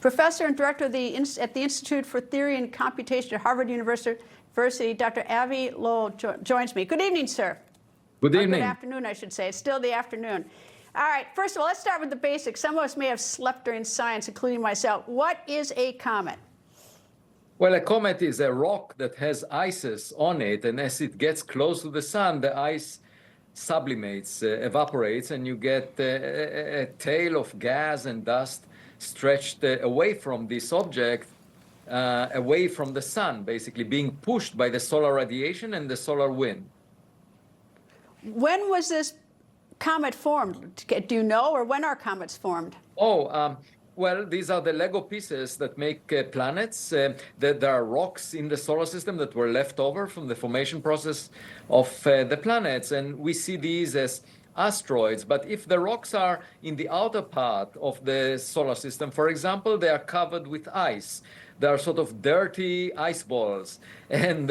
Professor and Director at the Institute for Theory and Computation at Harvard University, Dr. Avi Loeb joins me. Good evening, sir. Good evening. Good afternoon, I should say. It's still the afternoon. All right, first of all, let's start with the basics. Some of us may have slept during science, including myself. What is a comet? Well, a comet is a rock that has ices on it, and as it gets close to the sun, the ice sublimates, evaporates, and you get a tail of gas and dust stretched away from this object, away from the sun, basically being pushed by the solar radiation and the solar wind. When was this comet formed? Do you know, or when are comets formed? Well, these are the Lego pieces that make planets. There are rocks in the solar system that were left over from the formation process of the planets, and we see these as asteroids. But if the rocks are in the outer part of the solar system, for example, they are covered with ice. They are sort of dirty ice balls. And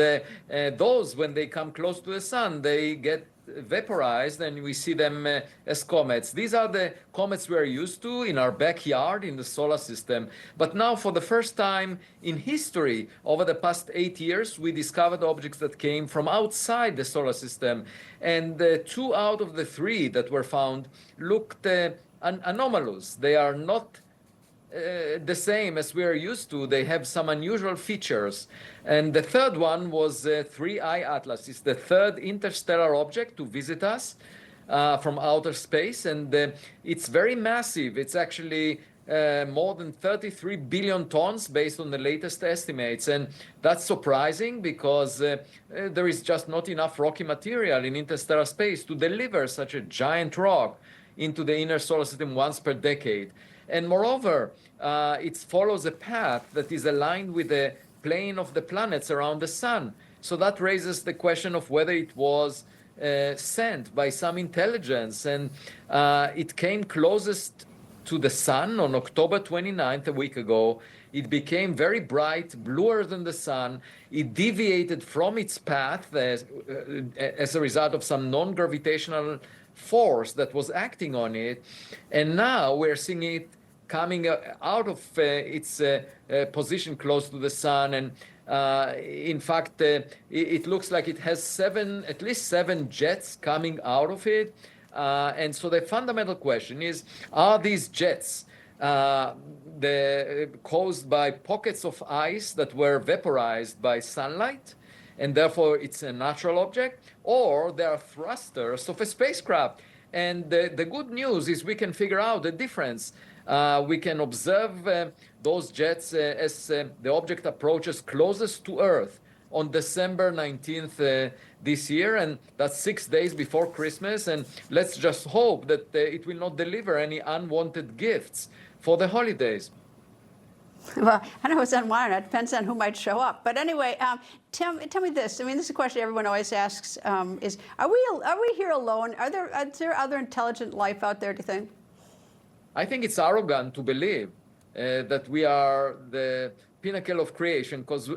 those, when they come close to the sun, they get vaporized, and we see them as comets. These are the comets we are used to in our backyard in the solar system. But now, for the first time in history, over the past 8 years, we discovered objects that came from outside the solar system. And 2 out of the 3 that were found looked anomalous. They are not the same as we are used to. They have some unusual features. And the third one was 3I Atlas. It's the third interstellar object to visit us from outer space. And it's very massive. It's actually more than 33 billion tons based on the latest estimates. And that's surprising because there is just not enough rocky material in interstellar space to deliver such a giant rock into the inner solar system once per decade. And moreover, it follows a path that is aligned with the plane of the planets around the sun. So that raises the question of whether it was sent by some intelligence. And it came closest to the sun on October 29th, a week ago. It became very bright, bluer than the sun. It deviated from its path as a result of some non-gravitational force that was acting on it. And now we're seeing it coming out of its position close to the sun. And in fact, it looks like it has at least seven jets coming out of it. And so the fundamental question is, are these jets caused by pockets of ice that were vaporized by sunlight, and therefore it's a natural object, or they are thrusters of a spacecraft? And the good news is we can figure out the difference. We can observe those jets as the object approaches closest to Earth on December 19th this year, and that's 6 days before Christmas. And let's just hope that it will not deliver any unwanted gifts for the holidays. Well, I know it's unwanted. It depends on who might show up. But anyway, tell me this. I mean, this is a question everyone always asks: is are we here alone? Are there other intelligent life out there? Do you think? I think it's arrogant to believe that we are the pinnacle of creation, because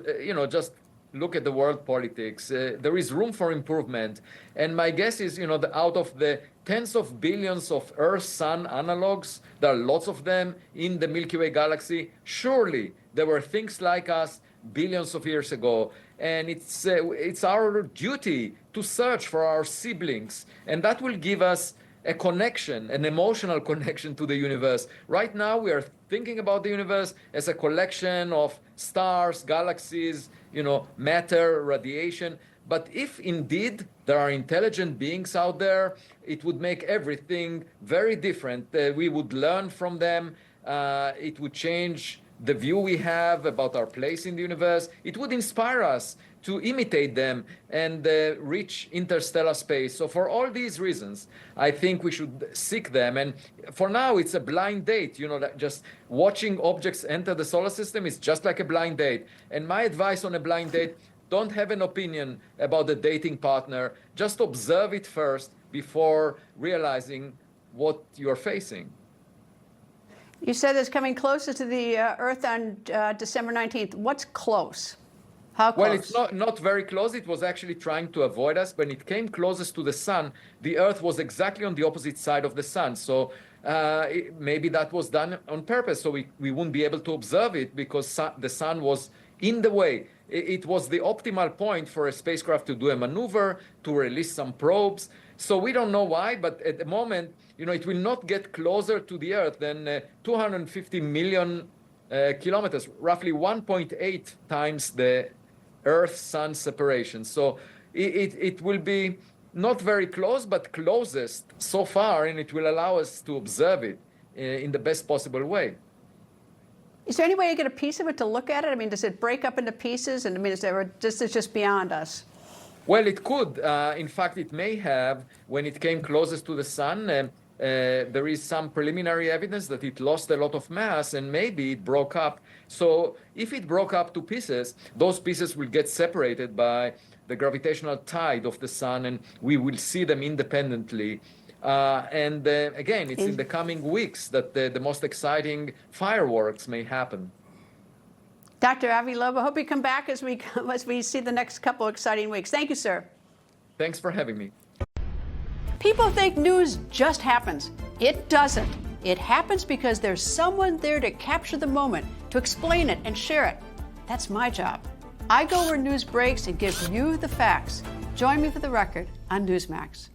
just look at the world politics. There is room for improvement, and my guess is, that out of the tens of billions of Earth-Sun analogs, there are lots of them in the Milky Way galaxy. Surely there were things like us billions of years ago, and it's our duty to search for our siblings, and that will give us a connection, an emotional connection to the universe. Right now, we are thinking about the universe as a collection of stars, galaxies, matter, radiation. But if indeed there are intelligent beings out there, it would make everything very different. We would learn from them. It would change the view we have about our place in the universe. It would inspire us to imitate them and reach interstellar space. So for all these reasons, I think we should seek them. And for now, it's a blind date. Just watching objects enter the solar system is just like a blind date. And my advice on a blind date: don't have an opinion about the dating partner. Just observe it first before realizing what you're facing. You said it's coming closer to the Earth on December 19th. What's close? How close? Well, it's not very close. It was actually trying to avoid us. When it came closest to the sun, the Earth was exactly on the opposite side of the sun. So maybe that was done on purpose, so we wouldn't be able to observe it because the sun was in the way. It was the optimal point for a spacecraft to do a maneuver, to release some probes. So we don't know why, but at the moment, it will not get closer to the Earth than 250 million kilometers, roughly 1.8 times the Earth-Sun separation. So it will be not very close, but closest so far, and it will allow us to observe it in the best possible way. Is there any way to get a piece of it to look at it? I mean, does it break up into pieces? And I mean, is this just beyond us? Well, it could. In fact, it may have. When it came closest to the sun, there is some preliminary evidence that it lost a lot of mass and maybe it broke up. So if it broke up to pieces, those pieces will get separated by the gravitational tide of the sun, and we will see them independently. Again, it's in the coming weeks that the most exciting fireworks may happen. Dr. Avi Loeb, I hope you come back as we see the next couple exciting weeks. Thank you, sir. Thanks for having me. People think news just happens. It doesn't. It happens because there's someone there to capture the moment, to explain it and share it. That's my job. I go where news breaks and give you the facts. Join me for The Record on Newsmax.